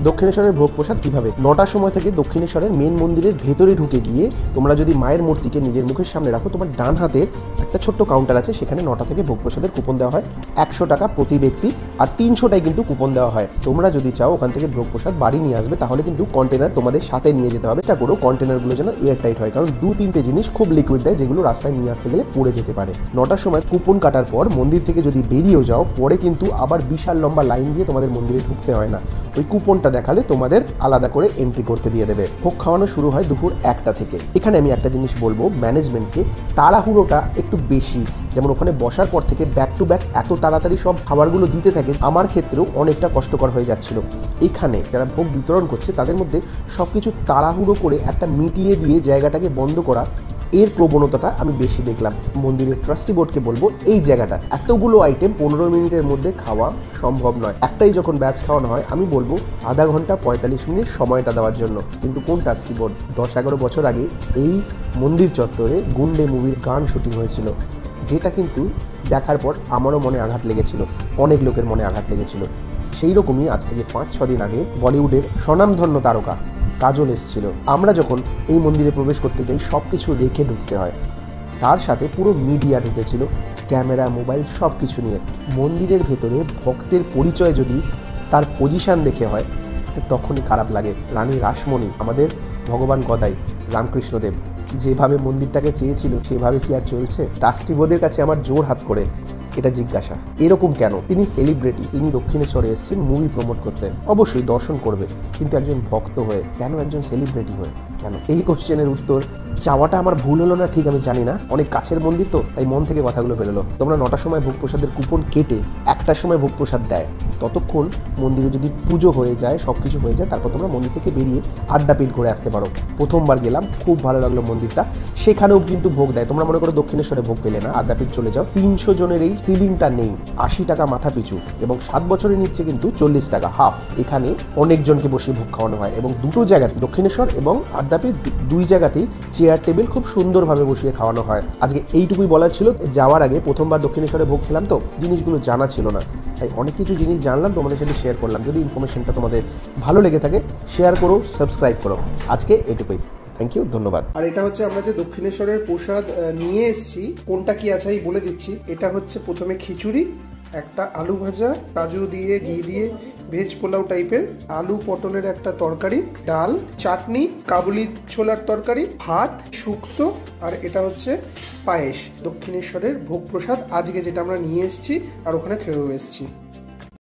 দক্ষিণেশ্বরের ভোগ প্রসাদ কিভাবে? 9টার সময় থেকে দক্ষিণেশ্বরের মেন মন্দিরের ভেতরে ঢুকে গিয়ে তোমরা যদি মায়ের মূর্তিকে নিজের মুখের সামনে রাখো, তোমার ডান হাতের একটা ছোট্ট কাউন্টার আছে, সেখানে 9টা থেকে ভোগ প্রসাদের কুপন দেওয়া হয়। 100 টাকা প্রতি ব্যক্তি, আর 300টাই কিন্তু কুপন দেওয়া হয়। তোমরা যদি চাও ওখান থেকে ভোগ প্রসাদ বাড়ি নিয়ে আসবে, তাহলে কিন্তু কন্টেনার তোমাদের সাথে নিয়ে যেতে হবে। এটা করো কন্টেনারগুলো যেন এয়ার টাইট হয়, কারণ 2-3টে জিনিস খুব লিকুইড দেয়, যেগুলো রাস্তায় নিয়ে আসতে গেলে পড়ে যেতে পারে। 9টার সময় কুপন কাটার পর মন্দির থেকে যদি বেরিয়েও যাও, পরে কিন্তু আবার বিশাল লম্বা লাইন দিয়ে তোমাদের মন্দিরে ঢুকতে হয় না। ওই কুপনটা দেখালে তোমাদের আলাদা করে এন্ট্রি করতে দিয়ে দেবে। ভোগ খাওয়ানো শুরু হয় দুপুর 1টা থেকে। এখানে আমি একটা জিনিস বলবো, ম্যানেজমেন্টকে তাড়াহুড়োটা একটু বেশি। যেমন ওখানে বসার পর থেকে ব্যাক টু ব্যাক এত তাড়াতাড়ি সব খাবারগুলো দিতে থাকে, আমার ক্ষেত্রেও অনেকটা কষ্টকর হয়ে যাচ্ছিল। এখানে যারা ভোগ বিতরণ করছে তাদের মধ্যে সব কিছু তাড়াহুড়ো করে একটা মিটিয়ে দিয়ে জায়গাটাকে বন্ধ করা, এর প্রবণতাটা আমি বেশি দেখলাম। মন্দিরের ট্রাস্টি বোর্ডকে বলবো, এই জায়গাটা এতগুলো আইটেম 15 মিনিটের মধ্যে খাওয়া সম্ভব নয়। একটাই যখন ব্যাচ খাওয়ানো হয়, আমি বলবো আধা ঘন্টা 45 মিনিট সময়টা দেওয়ার জন্য। কিন্তু কোন ট্রাস্টি বোর্ড? 10-11 বছর আগে এই মন্দির চত্বরে গুন্ডে মুভির গান শুটিং হয়েছিল, যেটা কিন্তু দেখার পর আমারও মনে আঘাত লেগেছিল, অনেক লোকের মনে আঘাত লেগেছিল। সেই রকমই আজ থেকে 5-6 দিন আগে বলিউডের স্বনামধন্য তারকা কাজল এসেছিল। আমরা যখন এই মন্দিরে প্রবেশ করতে যাই, সব কিছু রেখে ঢুকতে হয়। তার সাথে পুরো মিডিয়া ঢুকেছিল, ক্যামেরা, মোবাইল সব কিছু নিয়ে। মন্দিরের ভেতরে ভক্তের পরিচয় যদি তার পজিশান দেখে হয়, তখনই খারাপ লাগে। রানী রাসমণি, আমাদের ভগবান গদাই রামকৃষ্ণদেব যেভাবে মন্দিরটাকে চেয়েছিল, সেভাবে কি আর চলছে? ট্রাস্টি বোর্ডের কাছে আমার জোর হাত করে এটা জিজ্ঞাসা, এরকম কেন? তিনি সেলিব্রিটি, তিনি দক্ষিণেশ্বরে এসেছেন মুভি প্রমোট করতে, অবশ্যই দর্শন করবে, কিন্তু একজন ভক্ত হয়ে কেন, একজন সেলিব্রিটি হয়ে কেন? এই কোশ্চেনের উত্তর চাওয়াটা আমার ভুল হলো না ঠিক আমি জানি না, অনেক কাছের মন্দির তো, তাই মন থেকে কথাগুলো বেরোলো। তোমরা 9টার সময় ভোগ প্রসাদের কুপন কেটে 1টার সময় ভোগ প্রসাদ দেয়, ততক্ষণ মন্দিরে যদি পুজো হয়ে যায়, সব কিছু হয়ে যায়, তারপর তোমরা মন্দির থেকে বেরিয়ে আদ্যাপীঠ ঘুরে আসতে পারো। প্রথমবার গেলাম, খুব ভালো লাগলো মন্দিরটা। সেখানেও কিন্তু ভোগ দেয়। তোমরা মনে করো দক্ষিণেশ্বরে ভোগ পেলে না, আদ্যাপীঠ চলে যাও। 300 জনের এই সিলিংটা নেই, 80 টাকা মাথা পিছু, এবং 7 বছরের নিচ্ছে কিন্তু 40 টাকা হাফ। এখানে অনেকজনকে বসিয়ে ভোগ খাওয়ানো হয়, এবং দুটো জায়গাতে, দক্ষিণেশ্বর এবং আদ্যাপীঠ, দুই জায়গাতেই চেয়ার টেবিল খুব সুন্দরভাবে বসিয়ে খাওয়ানো হয়। আজকে এইটুকুই বলার ছিল। যাওয়ার আগে প্রথমবার দক্ষিণেশ্বরে ভোগ খেলাম তো, জিনিসগুলো জানা ছিল না, তাই অনেক কিছু জিনিস জানলাম, তোমাদের সাথে শেয়ার করলাম। যদি ইনফরমেশনটা তোমাদের ভালো লেগে থাকে, শেয়ার করো, সাবস্ক্রাইব করো। আজকে এটুকুই, থ্যাংক ইউ, ধন্যবাদ। আর এটা হচ্ছে আমরা যে দক্ষিণেশ্বরের প্রসাদ নিয়ে এসেছি, কোনটা কি আছে বলে দিচ্ছি। এটা হচ্ছে প্রথমে খিচুড়ি, একটা আলু ভাজা, কাজু দিয়ে, ঘি দিয়ে ভেজ পোলাও টাইপের, আলু পটলের একটা তরকারি, ডাল, চাটনি, কাবুলি ছোলার তরকারি, ভাত, শুক্তো, আর এটা হচ্ছে পায়েস। দক্ষিণেশ্বরের ভোগ প্রসাদ আজকে যেটা আমরা নিয়ে এসেছি, আর ওখানে খেয়েও এসেছি।